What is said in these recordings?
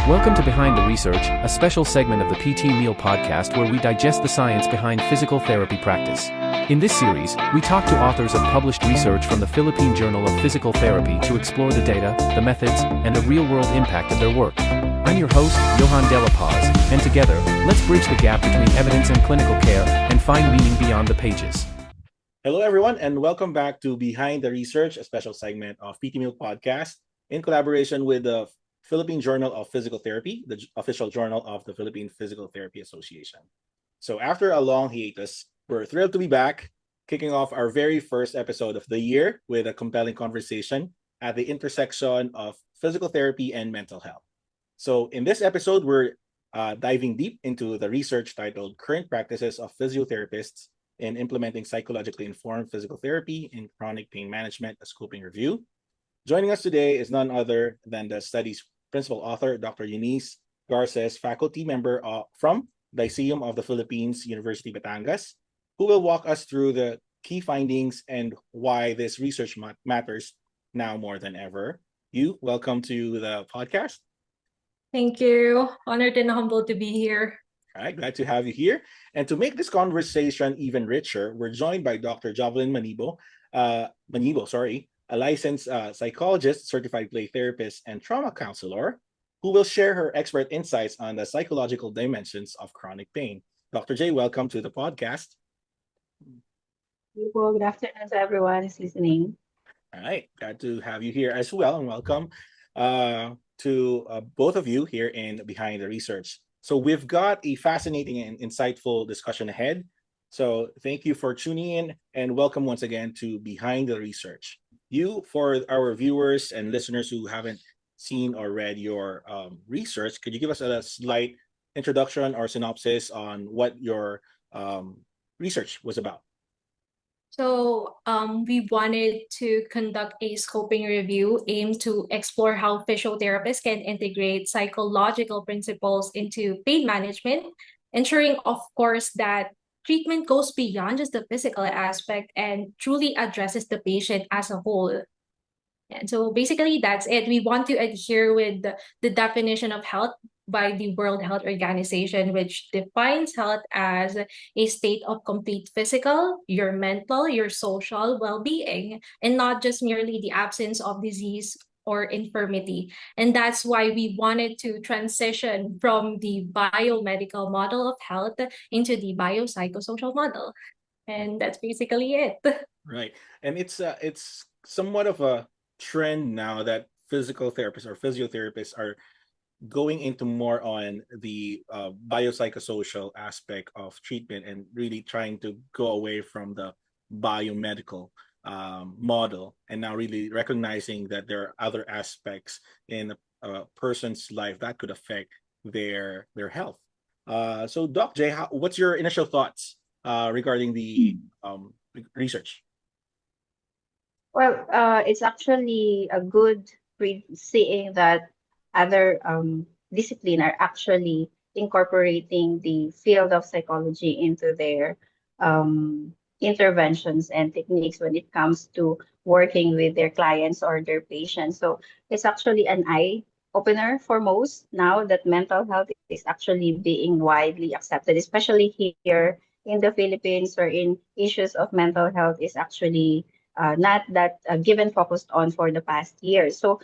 Welcome to Behind the Research, a special segment of the PT Meal podcast where we digest the science behind physical therapy practice. In this series, we talk to authors of published research from the Philippine Journal of Physical Therapy to explore the data, the methods, and the real-world impact of their work. I'm your host, Johan De La Paz, and together, let's bridge the gap between evidence and clinical care and find meaning beyond the pages. Hello, everyone, and welcome back to Behind the Research, a special segment of PT Meal podcast in collaboration with the Philippine Journal of Physical Therapy, the official journal of the Philippine Physical Therapy Association. So after a long hiatus, we're thrilled to be back, kicking off our very first episode of the year with a compelling conversation at the intersection of physical therapy and mental health. So in this episode, we're diving deep into the research titled Current Practices of Physiotherapists in Implementing Psychologically Informed Physical Therapy in Chronic Pain Management, a scoping review. Joining us today is none other than the study's principal author, Dr. Eunice Garces, faculty member from Lyceum of the Philippines, University Batangas, who will walk us through the key findings and why this research matters now more than ever. Welcome to the podcast. Thank you. Honored and humbled to be here. All right, glad to have you here. And to make this conversation even richer, we're joined by Dr. Jovelyn Manibo, a licensed psychologist, certified play therapist, and trauma counselor, who will share her expert insights on the psychological dimensions of chronic pain. Dr. J, welcome to the podcast. Good afternoon to everyone who's listening. All right, glad to have you here as well, and welcome to both of you here in Behind the Research. So we've got a fascinating and insightful discussion ahead. So thank you for tuning in, and welcome once again to Behind the Research. For our viewers and listeners who haven't seen or read your research, could you give us a slight introduction or synopsis on what your research was about? So we wanted to conduct a scoping review aimed to explore how physiotherapists can integrate psychological principles into pain management, ensuring, of course, that treatment goes beyond just the physical aspect and truly addresses the patient as a whole. And so basically, that's it. We want to adhere with the definition of health by the World Health Organization, which defines health as a state of complete physical, your mental, your social well-being, and not just merely the absence of disease or infirmity. And that's why we wanted to transition from the biomedical model of health into the biopsychosocial model. And that's basically it. Right. And it's somewhat of a trend now that physical therapists or physiotherapists are going into more on the biopsychosocial aspect of treatment and really trying to go away from the biomedical model, and now really recognizing that there are other aspects in a person's life that could affect their health. So Doc J, what's your initial thoughts regarding the research? Well, it's actually a good seeing that other discipline are actually incorporating the field of psychology into their interventions and techniques when it comes to working with their clients or their patients. So it's actually an eye opener for most now that mental health is actually being widely accepted, especially here in the Philippines, wherein issues of mental health is actually not that given focused on for the past years. So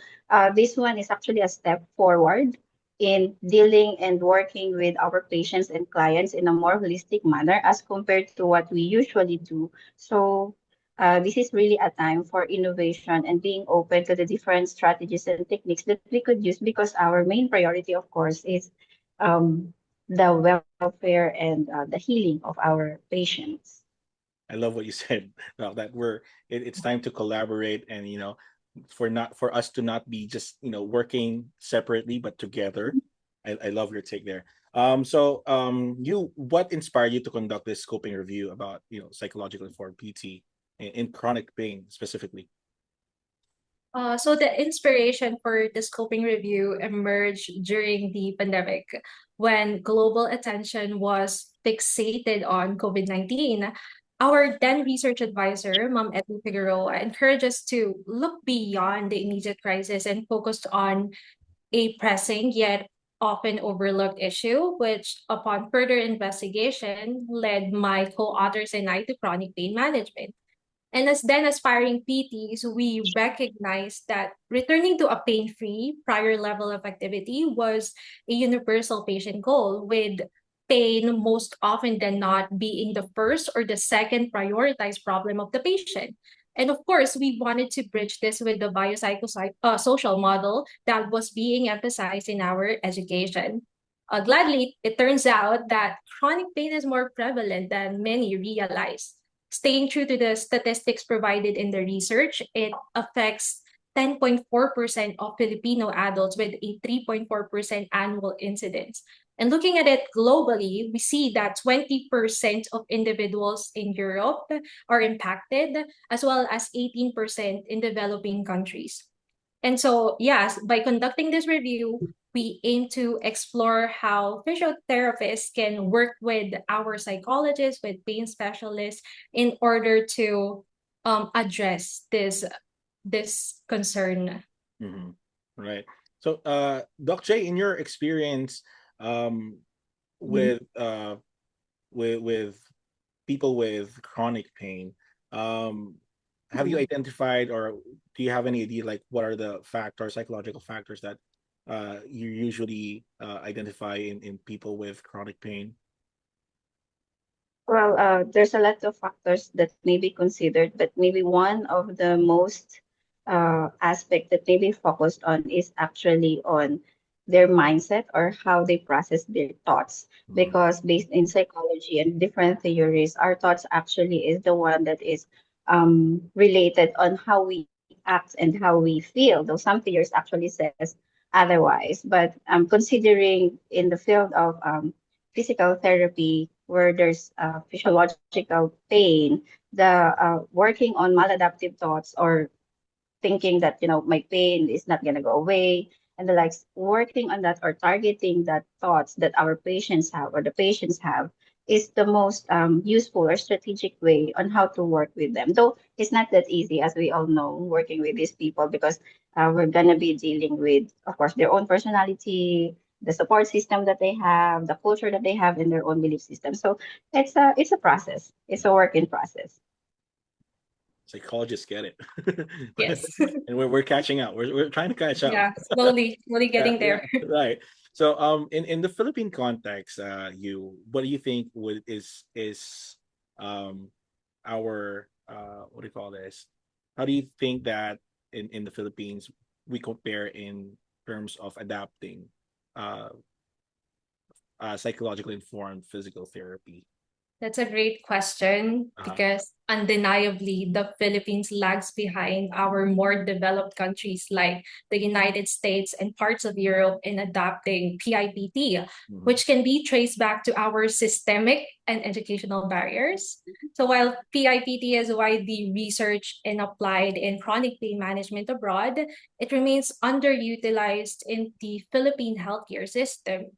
this one is actually a step forward in dealing and working with our patients and clients in a more holistic manner as compared to what we usually do. So this is really a time for innovation and being open to the different strategies and techniques that we could use, because our main priority, of course, is the welfare and the healing of our patients. I love what you said about that. It's time to collaborate, and for us to not be just working separately but together. I love your take there. What inspired you to conduct this scoping review about psychological informed PT in chronic pain specifically? So the inspiration for the scoping review emerged during the pandemic, when global attention was fixated on COVID-19. Our then research advisor, Ma'am Edna Figueroa, encouraged us to look beyond the immediate crisis and focus on a pressing yet often overlooked issue, which upon further investigation led my co-authors and I to chronic pain management. And as then aspiring PTs, we recognized that returning to a pain-free prior level of activity was a universal patient goal, with pain most often than not being the first or the second prioritized problem of the patient. And of course, we wanted to bridge this with the biopsychosocial model that was being emphasized in our education. Gladly, it turns out that chronic pain is more prevalent than many realize. Staying true to the statistics provided in the research, it affects 10.4% of Filipino adults with a 3.4% annual incidence. And looking at it globally, we see that 20% of individuals in Europe are impacted, as well as 18% in developing countries. And so, yes, by conducting this review, we aim to explore how physiotherapists can work with our psychologists, with pain specialists, in order to address this concern. Mm-hmm. Right. So, Doc J, in your experience, um, with with people with chronic pain, have you identified, or do you have any idea, like what are the factors, psychological factors that you usually identify in people with chronic pain? Well, there's a lot of factors that may be considered, but maybe one of the most aspect that may be focused on is actually on their mindset or how they process their thoughts. Mhm. Because based in psychology and different theories, our thoughts actually is the one that is related on how we act and how we feel. Though some theories actually says otherwise, but considering in the field of physical therapy where there's physiological pain, the working on maladaptive thoughts or thinking that my pain is not going to go away and the likes, working on that or targeting that thoughts that our patients have or the patients have is the most useful or strategic way on how to work with them, though it's not that easy, as we all know, working with these people, because we're going to be dealing with, of course, their own personality, the support system that they have, the culture that they have, and their own belief system. So it's a process, it's a work in process. Psychologists get it. Yes. And we're catching up. We're trying to catch up. Yeah, slowly Yeah, getting there. yeah, right. So in the Philippine context, what do you think is um our what do you call this? How do you think that in the Philippines we compare in terms of adapting uh psychologically informed physical therapy? That's a great question, Uh-huh. because undeniably the Philippines lags behind our more developed countries like the United States and parts of Europe in adopting PIPT, Mhm. which can be traced back to our systemic and educational barriers. So while PIPT is widely researched and applied in chronic pain management abroad, it remains underutilized in the Philippine healthcare system,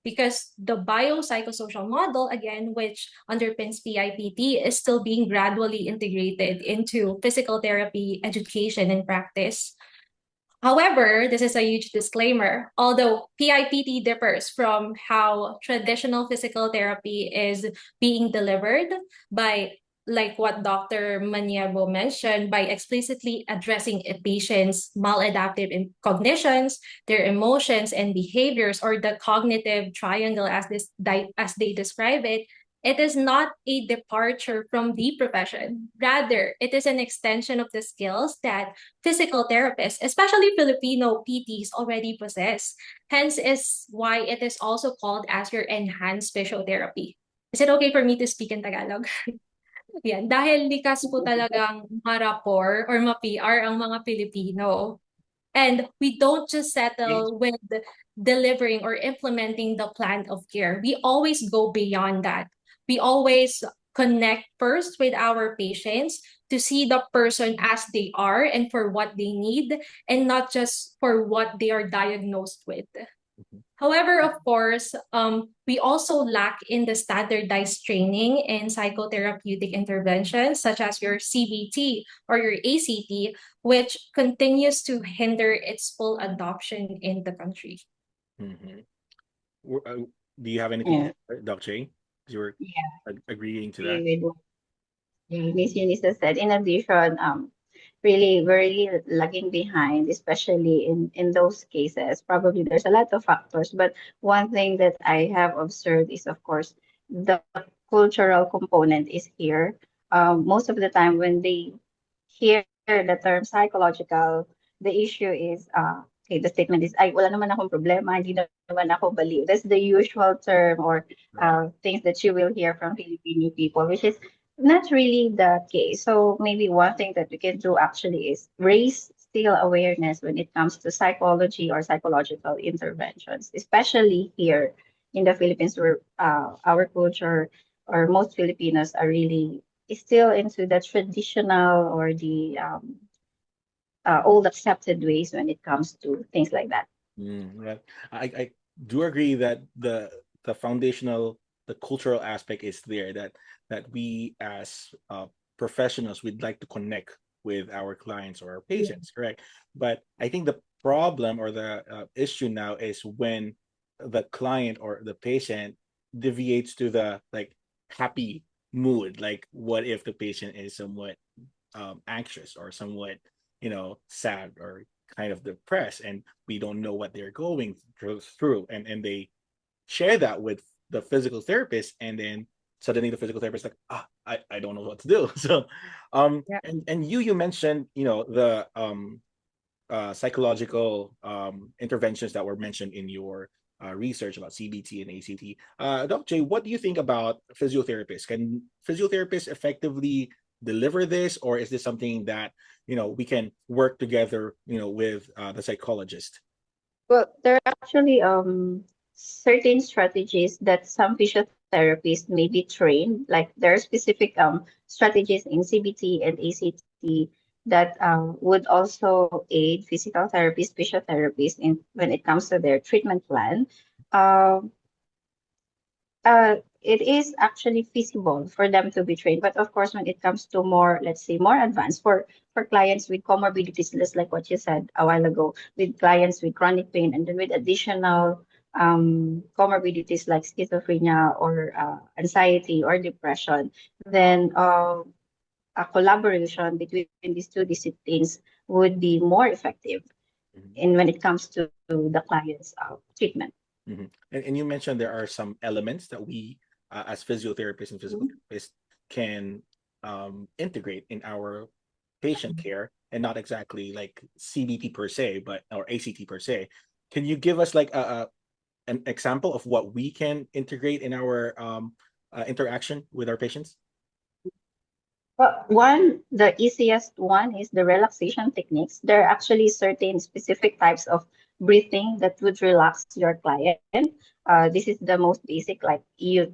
because the biopsychosocial model, again, which underpins PIPT, is still being gradually integrated into physical therapy education and practice. However, this is a huge disclaimer. Although PIPT differs from how traditional physical therapy is being delivered by, like what Dr. Maniego mentioned, by explicitly addressing a patient's maladaptive cognitions, their emotions and behaviors, or the cognitive triangle as they describe it, it is not a departure from the profession. Rather, it is an extension of the skills that physical therapists, especially Filipino PTs, already possess. Hence is why it is also called as your enhanced physiotherapy. Is it okay for me to speak in Tagalog? Yan, dahil likas po talagang ma-rapport or ma-PR ang mga Pilipino. And we don't just settle with delivering or implementing the plan of care. We always go beyond that. We always connect first with our patients to see the person as they are and for what they need, and not just for what they are diagnosed with. Mhm. However, of course, we also lack in the standardized training in psychotherapeutic interventions, such as your CBT or your ACT, which continues to hinder its full adoption in the country. Mhm. Do you have anything to Yeah, say, Doc Jay? You were yeah, agreeing to that. agree with what Miss Eunice said. In addition, really we're really lagging behind, especially in those cases. Probably there's a lot of factors, but one thing that I have observed is, of course, the cultural component is here. Most of the time when they hear the term psychological, the issue is, okay, the statement is, ay, wala naman akong problema, hindi naman ako baliw. That's the usual term, or Right. things that you will hear from Filipino people, which is not really the case. So maybe one thing that we can do actually is raise still awareness when it comes to psychology or psychological interventions, especially here in the Philippines, where our culture or most Filipinos are really still into the traditional or the old accepted ways when it comes to things like that. Right. I do agree that the foundational, the cultural aspect is there, that we as professionals, we'd like to connect with our clients or our Yeah. patients, correct? But I think the problem or the issue now is when the client or the patient deviates to the like happy mood. Like, what if the patient is somewhat anxious or somewhat, sad or kind of depressed, and we don't know what they're going through, and they share that with the physical therapist, and then suddenly the physical therapist is like, I don't know what to do. So Yeah. and you mentioned, the psychological interventions that were mentioned in your research about CBT and ACT. Dr. J, what do you think about physiotherapists? Can physiotherapists effectively deliver this, or is this something that we can work together, with the psychologist? Well, there are actually certain strategies that some physiotherapists may be trained. Like there are specific strategies in CBT and ACT that would also aid physical therapists, physiotherapists in when it comes to their treatment plan. Um, it is actually feasible for them to be trained. But of course, when it comes to more, let's say, more advanced for clients with comorbidities, just like what you said a while ago, with clients with chronic pain, and then with additional comorbidities like schizophrenia or anxiety or depression, then a collaboration between these two disciplines would be more effective Mhm. in when it comes to the client's treatment. And you mentioned there are some elements that we, as physiotherapists and physical therapists, can integrate in our patient care, and not exactly like CBT per se, but or ACT per se. Can you give us like an example of what we can integrate in our interaction with our patients? Well, the easiest one is the relaxation techniques. There are actually certain specific types of breathing that would relax your client. This is the most basic. Like you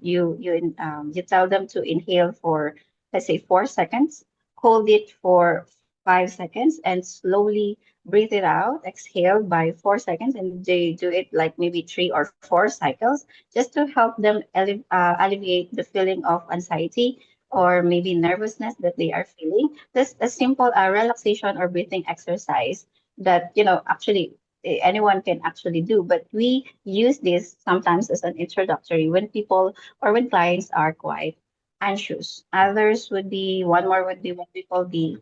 tell them to inhale for, let's say, 4 seconds, hold it for 5 seconds, and slowly breathe it out. Exhale by 4 seconds, and they do it like maybe 3 or 4 cycles, just to help them alleviate the feeling of anxiety or maybe nervousness that they are feeling. That's a simple relaxation or breathing exercise that, actually anyone can actually do. But we use this sometimes as an introductory when people or when clients are quite anxious. Others would be, one more would be what we call the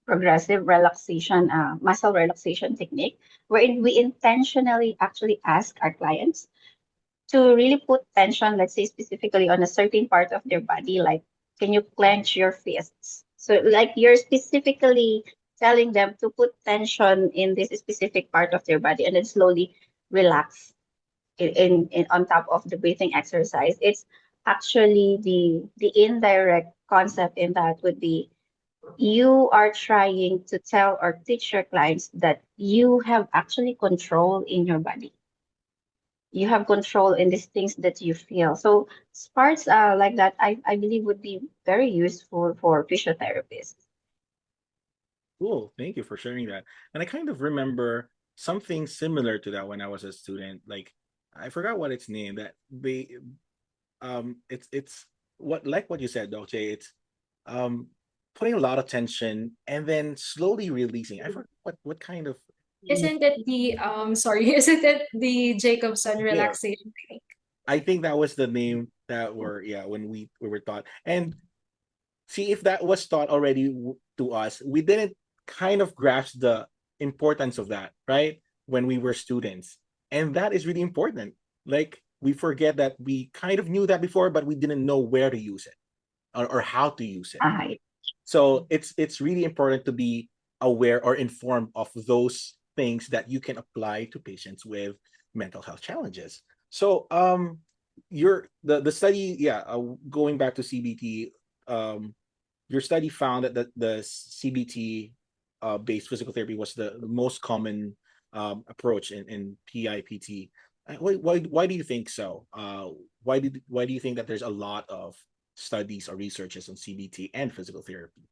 progressive relaxation, muscle relaxation technique, wherein we intentionally actually ask our clients to really put tension, let's say specifically on a certain part of their body, like can you clench your fists? So like you're specifically telling them to put tension in this specific part of their body and then slowly relax in on top of the breathing exercise. It's actually the indirect concept in that would be you are trying to tell or teach your clients that you have actually control in your body, you have control in these things that you feel. So parts like that, I believe would be very useful for physiotherapists. Cool. Thank you for sharing that. And I kind of remember something similar to that when I was a student. Like, I forgot what its name. That they it's what, like what you said, Dolce. It's um putting a lot of tension and then slowly releasing. I forgot what kind of Isn't it the sorry, isn't it the Jacobson Yeah, relaxation technique? I think that was the name that were, yeah, when we were taught. And see, if that was taught already to us, we didn't kind of grasp the importance of that, right? When we were students. And that is really important. Like, we forget that we kind of knew that before, but we didn't know where to use it, or how to use it. Ah, So it's really important to be aware or informed of those things that you can apply to patients with mental health challenges. So the study, yeah, going back to CBT, your study found that the CBT based physical therapy was the most common approach in PIPT. Why do you think so? Why do you think that there's a lot of studies or researches on CBT and physical therapy?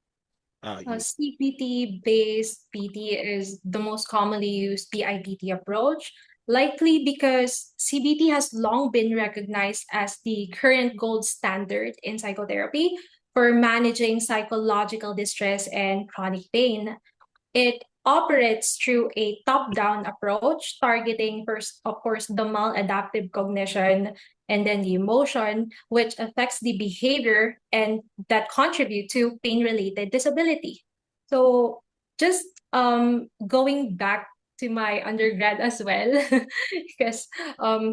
CPT-based PT is the most commonly used PIPT approach, likely because CBT has long been recognized as the current gold standard in psychotherapy for managing psychological distress and chronic pain. It operates through a top-down approach, targeting first, of course, the maladaptive cognition and then the emotion, which affects the behavior and that contribute to pain-related disability. So just going back to my undergrad as well, because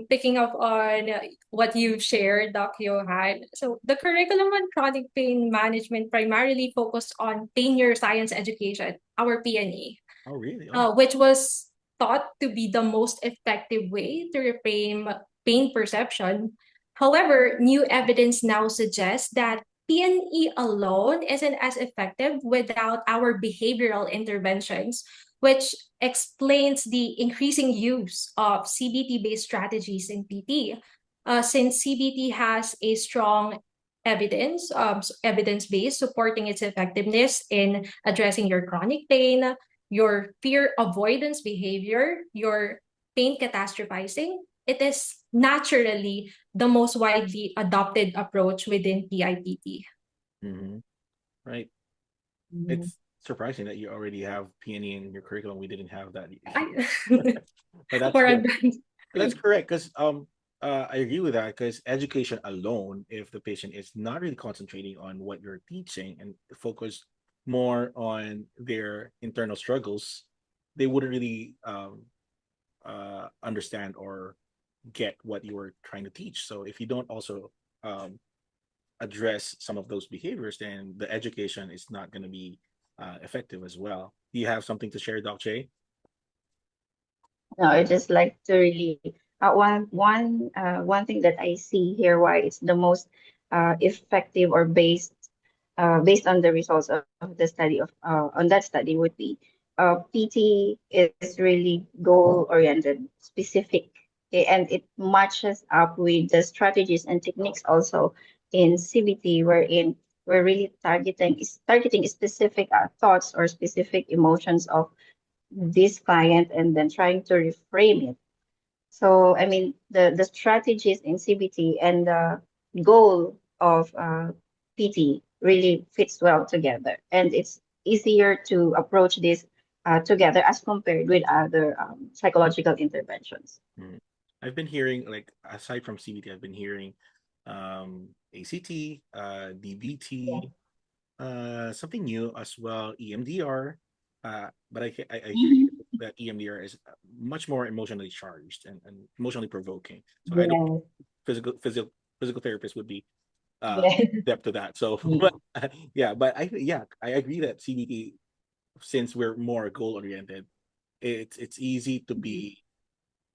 picking up on what you've shared, Doc Johan. So the curriculum on chronic pain management primarily focused on pain neuroscience education, our PNE, Oh, really? Oh. which was thought to be the most effective way to reframe pain perception. However, new evidence now suggests that PNE alone isn't as effective without our behavioral interventions, which explains the increasing use of CBT-based strategies in PT. Since CBT has a strong evidence base supporting its effectiveness in addressing your chronic pain, your fear avoidance behavior, your pain catastrophizing, it is naturally the most widely adopted approach within PIPT. Mm-hmm. Right. mhm. It's surprising that you already have PNE in your curriculum. We didn't have that. I, But that's for good. advanced. That's correct, because I agree with that, because education alone, if the patient is not really concentrating on what you're teaching and focus more on their internal struggles, they wouldn't really understand or get what you were trying to teach. So if you don't also address some of those behaviors, then the education is not going to be effective as well. Do you have something to share, Doc Jay? No, I just like to really one thing that I see here why it's the most effective or based on the results of the study on that study would be PT is really goal oriented, specific, and it matches up with the strategies and techniques also in CBT, wherein we're really targeting specific thoughts or specific emotions of this client and then trying to reframe it. So, I mean, the strategies in CBT and the goal of PT really fits well together. And it's easier to approach this together as compared with other psychological interventions. Mm. I've been hearing, like, aside from CBT, I've been hearing ACT, Yeah. DBT, something new as well, EMDR. But I hear Mhm. that EMDR is much more emotionally charged and emotionally provoking. So I don't Yes. physical therapist would be Yes. depth to that. So Mm. but, yeah, but I agree that CBT, since we're more goal oriented, it's easy to be,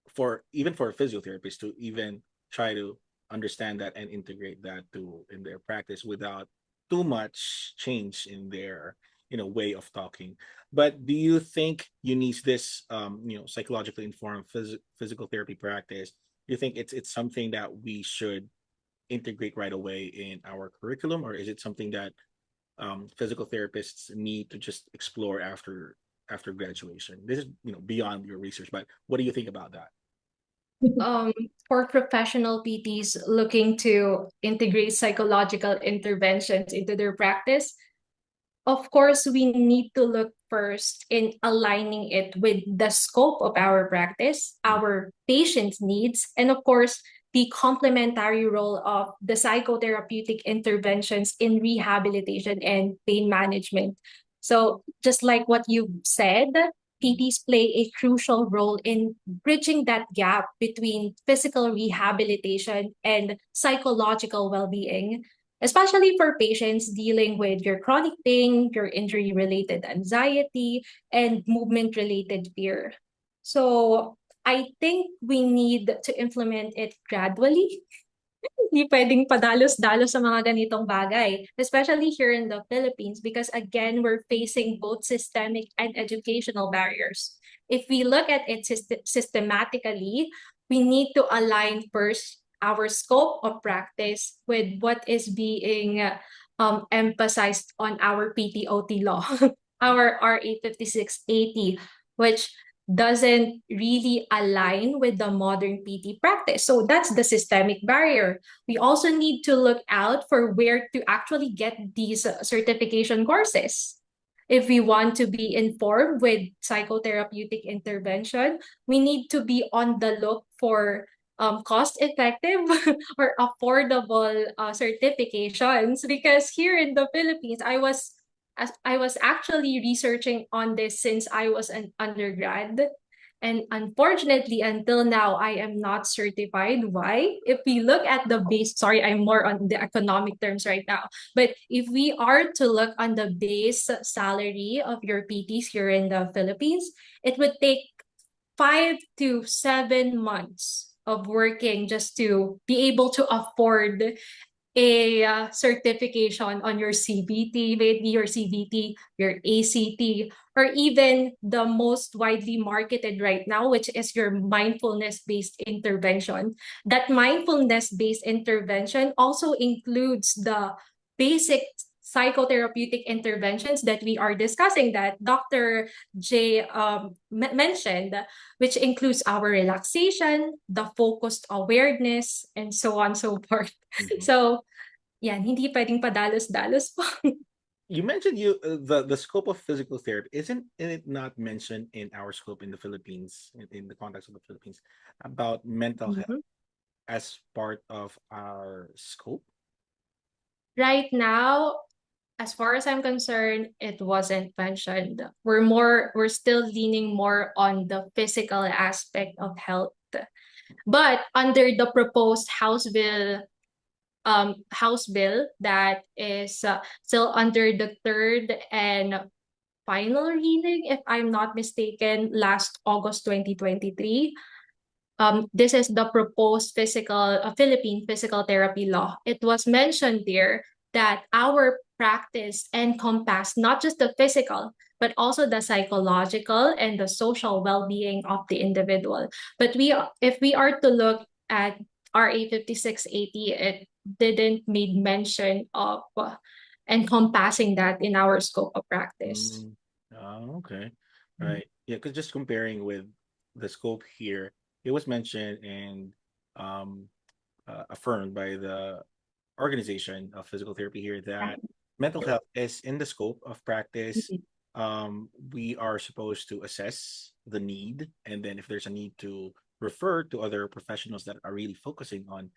for even for a physiotherapist to even try to understand that and integrate that to in their practice without too much change in their way of talking. But do you think you need this psychologically informed physical therapy practice? Do you think it's something that we should integrate right away in our curriculum, or is it something that physical therapists need to just explore after graduation? This is beyond your research, but what do you think about that? um, for professional PTs looking to integrate psychological interventions into their practice, of course, we need to look first in aligning it with the scope of our practice, our patient's needs, and of course, the complementary role of the psychotherapeutic interventions in rehabilitation and pain management. So, just like what you said, PTs play a crucial role in bridging that gap between physical rehabilitation and psychological well being, especially for patients dealing with your chronic pain, your injury related anxiety, and movement related fear. So, I think we need to implement it gradually. Hindi pwedeng padalos-dalos sa mga ganitong bagay, especially here in the Philippines, because again, we're facing both systemic and educational barriers. If we look at it systematically, we need to align first our scope of practice with what is being emphasized on our PTOT law, our RA 5680, which doesn't really align with the modern PT practice. So that's the systemic barrier. We also need to look out for where to actually get these certification courses. If we want to be informed with psychotherapeutic intervention, we need to be on the look for cost-effective or affordable certifications, because here in the Philippines, I was actually researching on this since I was an undergrad. And unfortunately, until now, I am not certified. Why? If we look at the base, sorry, I'm more on the economic terms right now. But if we are to look on the base salary of your PTs here in the Philippines, it would take 5 to 7 months of working just to be able to afford a certification on your CBT, maybe your CBT, your ACT, or even the most widely marketed right now, which is your mindfulness-based intervention. That mindfulness-based intervention also includes the basic psychotherapeutic interventions that we are discussing, that Dr. J mentioned, which includes our relaxation, the focused awareness, and so on and so forth. So, yan, hindi pwedeng padalos-dalos po. You mentioned the scope of physical therapy. Isn't it not mentioned in our scope in the Philippines, in the context of the Philippines, about mental health as part of our scope? Right now, as far as I'm concerned, it wasn't mentioned. We're still leaning more on the physical aspect of health. But under the proposed House bill that is still under the third and final reading, if I'm not mistaken, last August 2023. This is the proposed Philippine physical therapy law. It was mentioned there that our practice encompass not just the physical, but also the psychological and the social well-being of the individual. But if we are to look at RA 5680, it didn't make mention of encompassing that in our scope of practice. Oh, okay. Right. Yeah, because just comparing with the scope here, it was mentioned and affirmed by the organization of physical therapy here that mental health is in the scope of practice. We are supposed to assess the need, and then if there's a need to refer to other professionals that are really focusing on,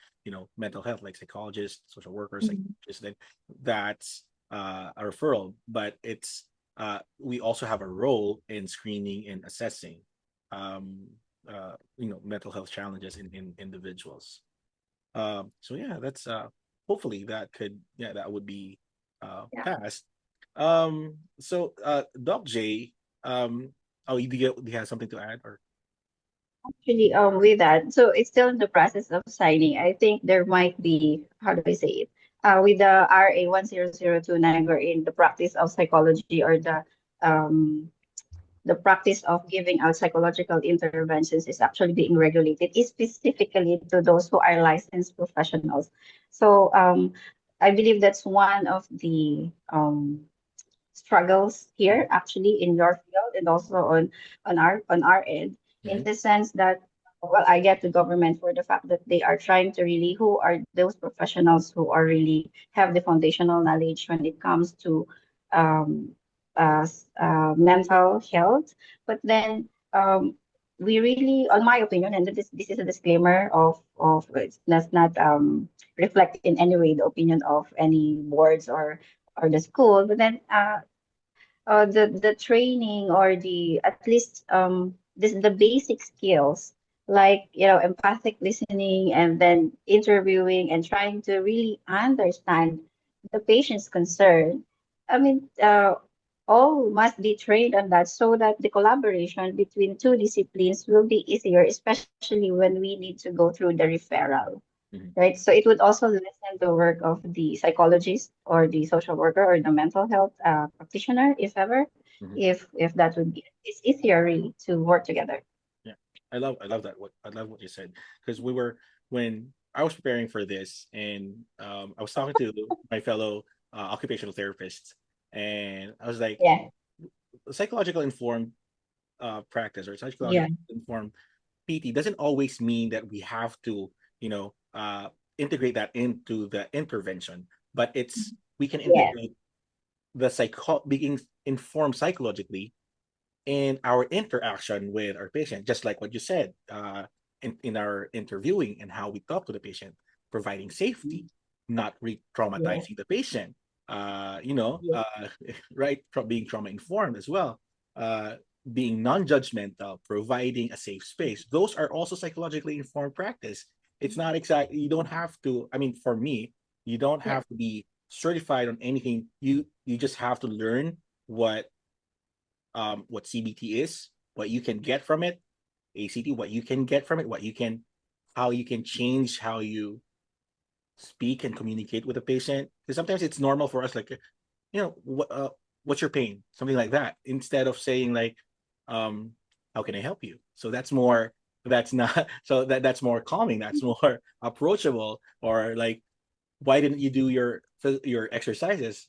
mental health, like psychologists, social workers, psychologists, then that's a referral. But it's we also have a role in screening and assessing, mental health challenges in individuals. So yeah, that's hopefully that would be passed. So Doc J, do you have something to add, or? Actually, with that, so it's still in the process of signing. I think there might be, how do I say it? With the RA 1002 in the practice of psychology, or the practice of giving out psychological interventions is actually being regulated, is specifically to those who are licensed professionals. So I believe that's one of the struggles here, actually, in your field, and also on our end, in the sense that, well, I get the government for the fact that they are trying to really, who are those professionals who are really have the foundational knowledge when it comes to mental health. But then we really, on my opinion, and this is a disclaimer of it does not reflect in any way the opinion of any boards or the school. But then the training or the at least the basic skills like empathic listening and then interviewing and trying to really understand the patient's concern. I mean, all must be trained on that so that the collaboration between two disciplines will be easier, especially when we need to go through the referral. Mhm. Right. So it would also lessen the work of the psychologist or the social worker or the mental health practitioner, if ever, Mhm. if that would be, it's easier really to work together. Yeah, I love that. What I love what you said, because we were when I was preparing for this, and I was talking to my fellow occupational therapists, and I was like, Yeah. psychological informed practice or Yeah. psychological informed PT doesn't always mean that we have to, you know, integrate that into the intervention, but it's we can Yeah. integrate the being informed psychologically in our interaction with our patient, just like what you said, in our interviewing and how we talk to the patient, providing safety, not Yeah. re-traumatizing the patient, Yeah. right, being trauma informed as well, uh, being non-judgmental, providing a safe space. Those are also psychologically informed practice. It's not exactly, you don't have to, I mean, for me, you don't Yeah. have to be certified on anything. You just have to learn what CBT is, what you can get from it, ACT, what you can get from it, how you can change how you speak and communicate with a patient. Because sometimes it's normal for us, like, what's your pain, something like that, instead of saying like, um, how can I help you? So that's more. That's not. So that's more calming. That's more approachable. Or like, why didn't you do your exercises?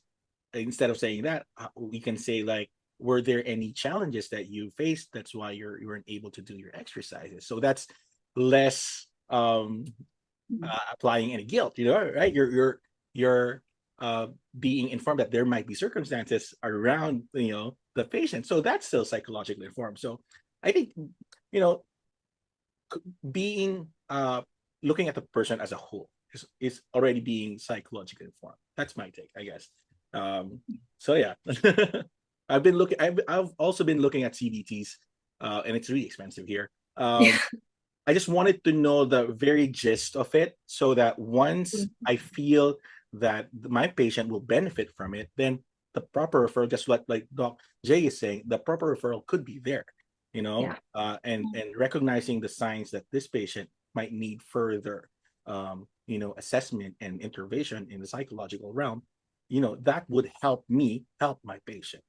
Instead of saying that, we can say like, were there any challenges that you faced, that's why you weren't able to do your exercises? So that's less applying any guilt, right? You're uh, being informed that there might be circumstances around, the patient, so that's still psychologically informed. So I think, you know being looking at the person as a whole is already being psychologically informed. That's my take, I guess. So yeah. I've also been looking at CBTs, and it's really expensive here. I just wanted to know the very gist of it, so that once I feel that my patient will benefit from it, then the proper referral, just like Doc Jay is saying, the proper referral could be there, Yeah. and recognizing the signs that this patient might need further, assessment and intervention in the psychological realm, that would help me help my patient.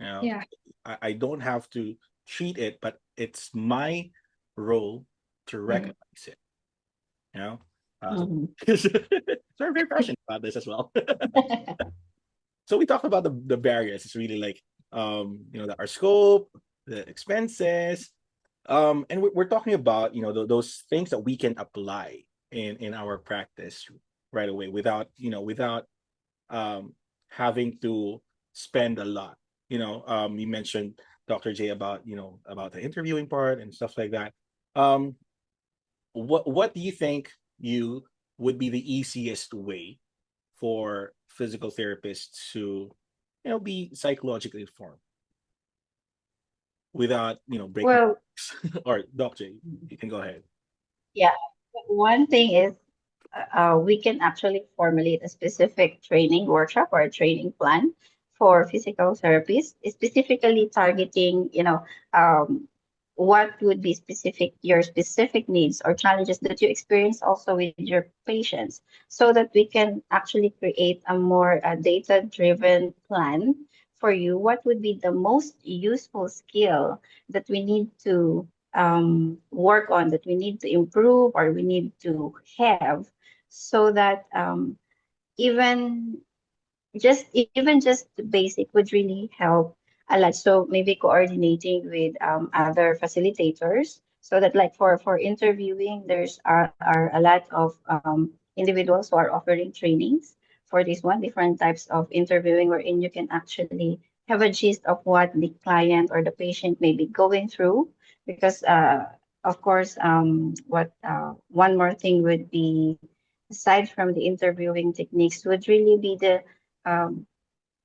You know, Yeah. I don't have to treat it, but it's my role to Mm. recognize it. You know, so, Mhm. so I'm very passionate about this as well. So we talked about the barriers. It's really like, our scope, the expenses, and we're talking about, those things that we can apply in our practice right away, without um having to spend a lot. You mentioned, Dr. J, about the interviewing part and stuff like that. um what do you think you would be the easiest way for physical therapists to, be psychologically informed without, breaking Well, or Dr. J, you can go ahead. yeah. One thing is we can actually formulate a specific training workshop or a training plan for physical therapists, specifically targeting, what would be specific, your specific needs or challenges that you experience also with your patients, so that we can actually create a more data-driven plan for you. What would be the most useful skill that we need to work on, that we need to improve or we need to have, so that even just the basic would really help a lot. So maybe coordinating with other facilitators, so that like for interviewing, there's are a lot of individuals who are offering trainings for this one, different types of interviewing wherein you can actually have a gist of what the client or the patient may be going through. Because, of course, what one more thing would be, aside from the interviewing techniques, would really be the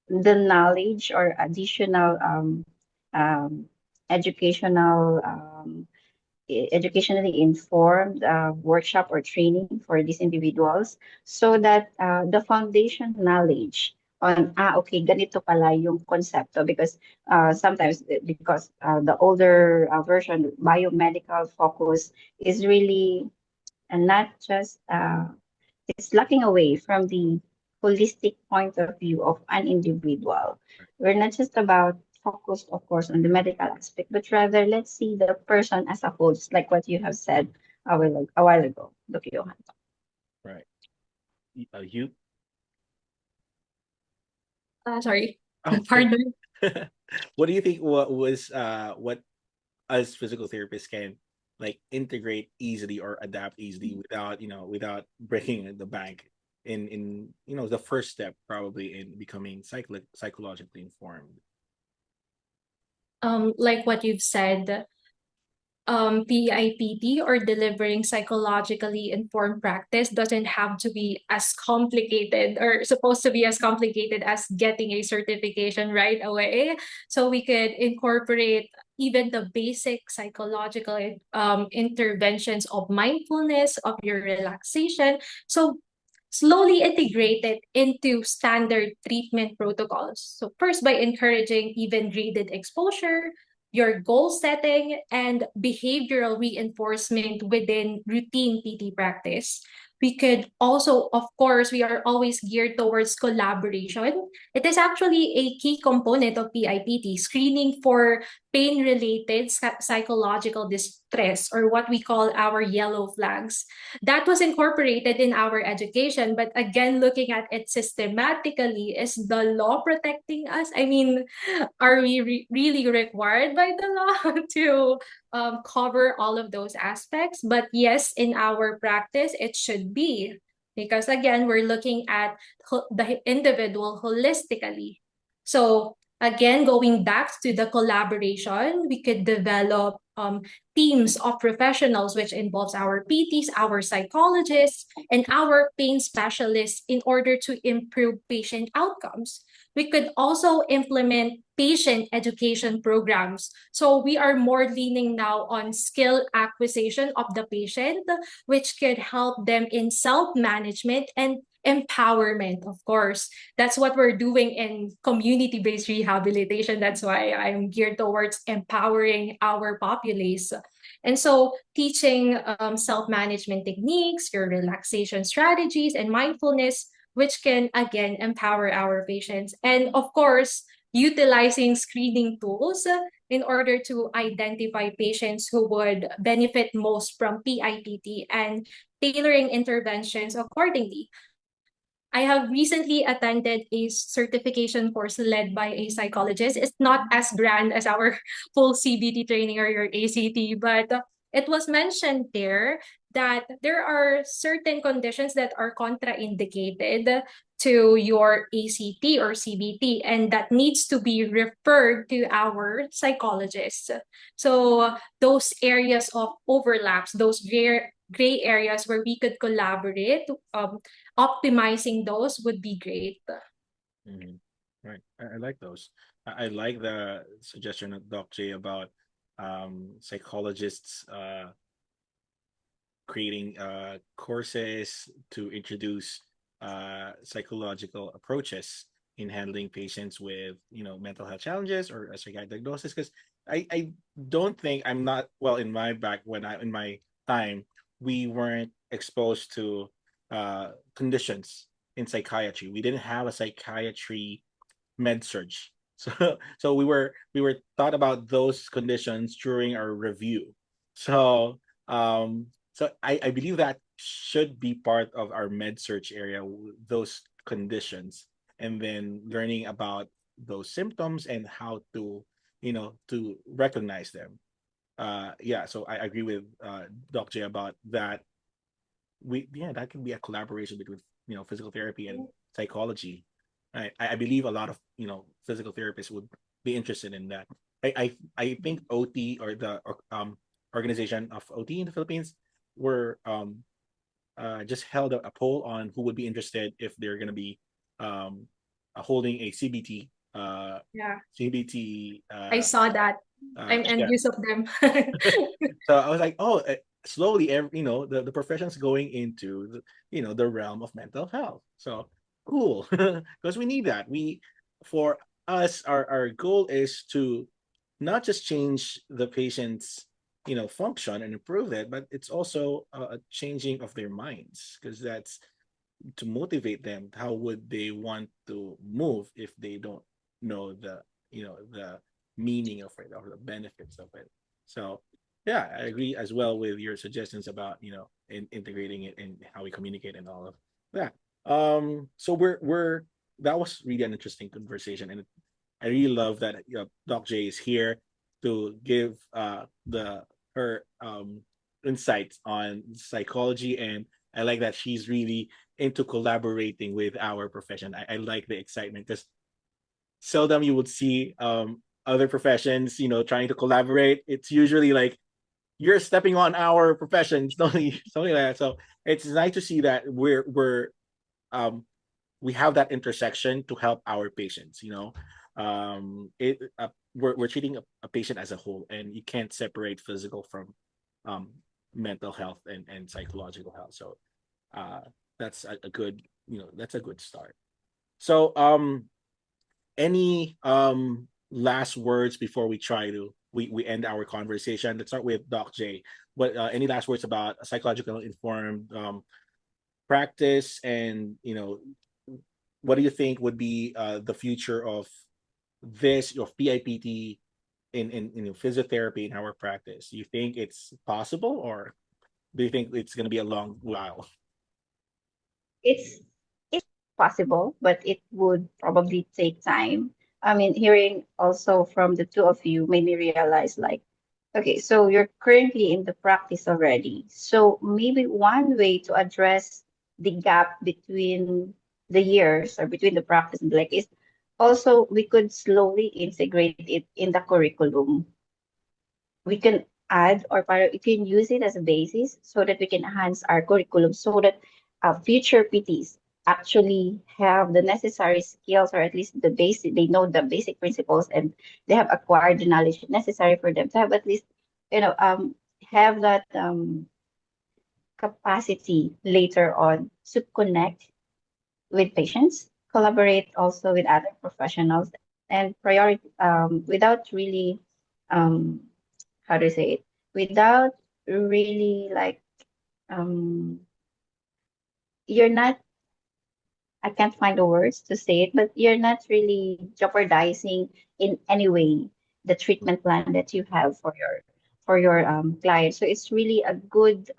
knowledge or additional um, educational educationally informed workshop or training for these individuals, so that the foundation knowledge on okay, ganito pala yung konsepto. Because sometimes, because the older version biomedical focus is really, and not just it's lacking away from the holistic point of view of an individual. We're not just about focused, of course, on the medical aspect, but rather let's see the person as a whole, just like what you have said a while ago, Dr. Johan. Right. You. Sorry, Oh, okay. pardon. What do you think? What us physical therapists can like integrate easily or adapt easily without without breaking the bank in the first step probably in becoming psychologically informed. Like what you've said, PIPT or delivering psychologically informed practice doesn't have to be as complicated or supposed to be as complicated as getting a certification right away. So we could incorporate even the basic psychological interventions of mindfulness, of your relaxation. So slowly integrate it into standard treatment protocols. So first, by encouraging even graded exposure, your goal setting, and behavioral reinforcement within routine PT practice. We could also, of course, we are always geared towards collaboration. It is actually a key component of PIPT, screening for pain-related psychological distress, or what we call our yellow flags. That was incorporated in our education, but again, looking at it systematically, is the law protecting us? I mean, are we really required by the law to cover all of those aspects? But yes, in our practice, it should be. Because again, we're looking at the individual holistically. So again, going back to the collaboration, we could develop teams of professionals, which involves our PTs, our psychologists, and our pain specialists in order to improve patient outcomes. We could also implement patient education programs. So we are more leaning now on skill acquisition of the patient, which could help them in self-management and empowerment, of course. That's what we're doing in community-based rehabilitation. That's why I'm geared towards empowering our populace. And so teaching self-management techniques, your relaxation strategies, and mindfulness, which can again empower our patients. And of course, utilizing screening tools in order to identify patients who would benefit most from PIPT and tailoring interventions accordingly. I have recently attended a certification course led by a psychologist. It's not as grand as our full CBT training or your ACT, but it was mentioned there that there are certain conditions that are contraindicated to your ACT or CBT, and that needs to be referred to our psychologist. So those areas of overlaps, those gray areas where we could collaborate, optimizing those would be great. Mhm. Right. I like those. I like the suggestion of Doc J about psychologists creating courses to introduce psychological approaches in handling patients with mental health challenges or a psychiatric diagnosis. Because I don't think I'm not well in my back when I in my time we weren't exposed to conditions in psychiatry. We didn't have a psychiatry med surge. So we were thought about those conditions during our review. So I believe that should be part of our med search area, those conditions, and then learning about those symptoms and how to recognize them. Yeah, so I agree with Doc J about that. That can be a collaboration between physical therapy and psychology. I believe a lot of physical therapists would be interested in that. I think OT or the organization of OT in the Philippines were just held a poll on who would be interested if they're going to be holding a CBT Yeah, CBT I saw that. I'm yeah. envious of them. So I was like, oh, slowly, the profession's going into the realm of mental health. So cool, because we need that. For us, our goal is to not just change the patient's function and improve it, but it's also a changing of their minds, because that's to motivate them. How would they want to move if they don't know the meaning of it or the benefits of it? So yeah, I agree as well with your suggestions about integrating it in how we communicate and all of that. So we're that was really an interesting conversation, and I really love that Doc J is here to give the her insights on psychology, and I like that she's really into collaborating with our profession. I like the excitement, because seldom you would see other professions, trying to collaborate. It's usually like you're stepping on our profession, something like that. So it's nice to see that um we have that intersection to help our patients. We're treating a patient as a whole, and you can't separate physical from um mental health and psychological health. So uh that's a good that's a good start. So any last words before we end our conversation? Let's start with Doc J. What any last words about psychological informed practice, and what do you think would be the future of this of PIPT in physiotherapy in our practice? Do you think it's possible, or do you think it's going to be a long while? It's it's possible, but it would probably take time. I mean, hearing also from the two of you made me realize like, okay, so you're currently in the practice already. So maybe one way to address the gap between the years or between the practice and like is also we could slowly integrate it in the curriculum. We can add or we can use it as a basis so that we can enhance our curriculum so that future PTs actually have the necessary skills or at least the basic, they know the basic principles and they have acquired the knowledge necessary for them to have at least, have that capacity later on to connect with patients, collaborate also with other professionals, and priority without really um, how do you say it? Without really like um you're not I can't find the words to say it, but you're not really jeopardizing in any way the treatment plan that you have for your client. So it's really a good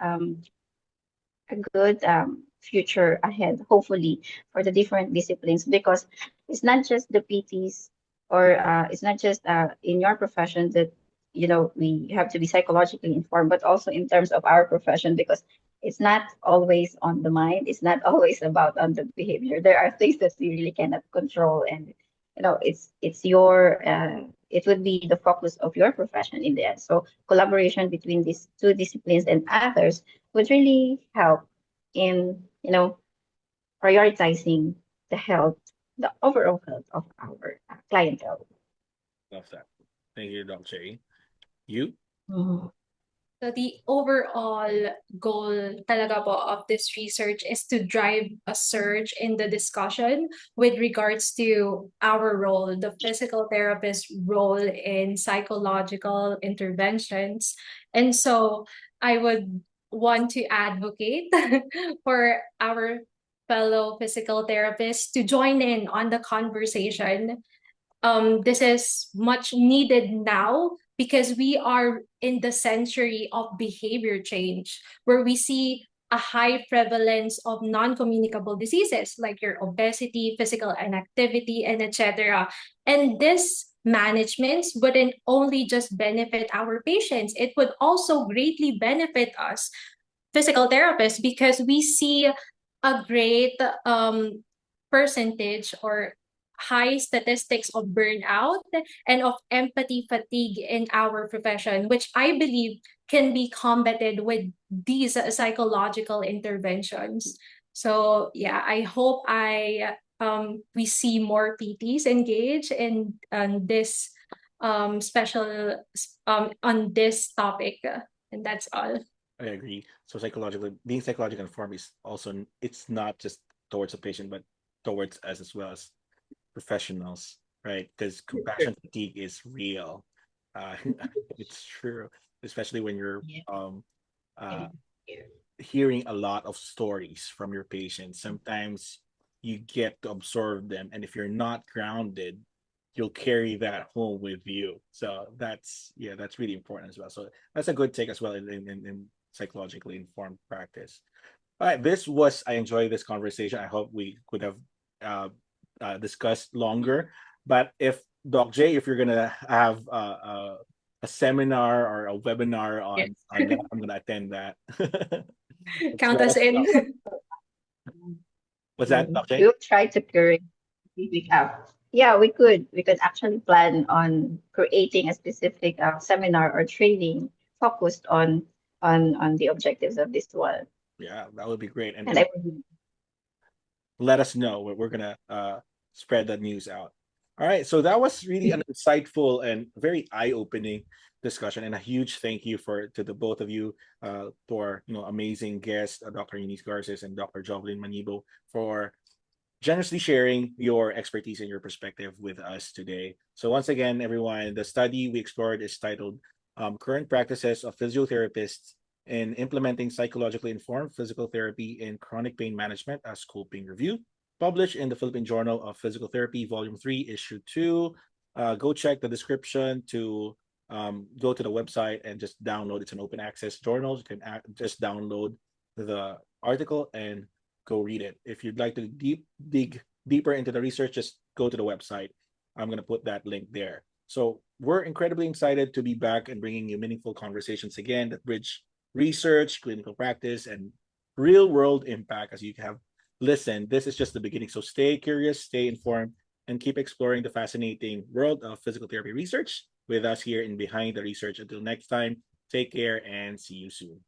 future ahead, hopefully, for the different disciplines because it's not just the PTs or it's not just in your profession that we have to be psychologically informed, but also in terms of our profession because it's not always on the mind. It's not always about on the behavior. There are things that we really cannot control, and it's your it would be the focus of your profession in the end. So collaboration between these two disciplines and others would really help in prioritizing the health, the overall health of our clientele. Love that. Thank you, Doc J. You? Mhm. So the overall goal talaga po of this research is to drive a surge in the discussion with regards to our role, the physical therapist role in psychological interventions. And so I would want to advocate for our fellow physical therapists to join in on the conversation. This is much needed now because we are in the century of behavior change, where we see a high prevalence of non-communicable diseases like your obesity, physical inactivity, and etc. And this management wouldn't only just benefit our patients, it would also greatly benefit us, physical therapists, because we see a great percentage or high statistics of burnout and of empathy fatigue in our profession, which I believe can be combated with these psychological interventions. So yeah, I hope we see more PTs engage in this special on this topic, and that's all. I agree. So psychologically, being psychologically informed is also, it's not just towards the patient, but towards us as well as professionals, right? Because compassion fatigue is real. Uh, it's true, especially when you're Yeah. uh, hearing a lot of stories from your patients. Sometimes you get to absorb them, and if you're not grounded, you'll carry that home with you. So that's, yeah, that's really important as well. So that's a good take as well in psychologically informed practice. All right, I enjoyed this conversation. I hope we could have uh, discussed longer. But if Doc J, if you're gonna have a seminar or a webinar Yes. on that, I'm gonna attend that. Just Count let us us in. know. What's that, Doc J? We'll try to curate specific yeah, we could. We could actually plan on creating a specific seminar or training focused on the objectives of this one. Yeah, that would be great. And And then I would let us know. We're gonna spread that news out. All right, so that was really an insightful and very eye-opening discussion, and a huge thank you to the both of you, for amazing guests, Dr. Eunice Garces and Dr. Jovelyn Manibo, for generously sharing your expertise and your perspective with us today. So once again, everyone, the study we explored is titled "Current Practices of Physiotherapists in Implementing Psychologically Informed Physical Therapy in Chronic Pain Management: A Scoping Review," published in the Philippine Journal of Physical Therapy, Volume 3, Issue 2. Go check the description to go to the website and just download. It's an open access journal. You can just download the article and go read it. If you'd like to dig deeper into the research, just go to the website. I'm going to put that link there. So we're incredibly excited to be back and bringing you meaningful conversations again that bridge research, clinical practice, and real world impact. As you have listened, this is just the beginning. So stay curious, stay informed, and keep exploring the fascinating world of physical therapy research with us here in Behind the Research. Until next time, take care and see you soon.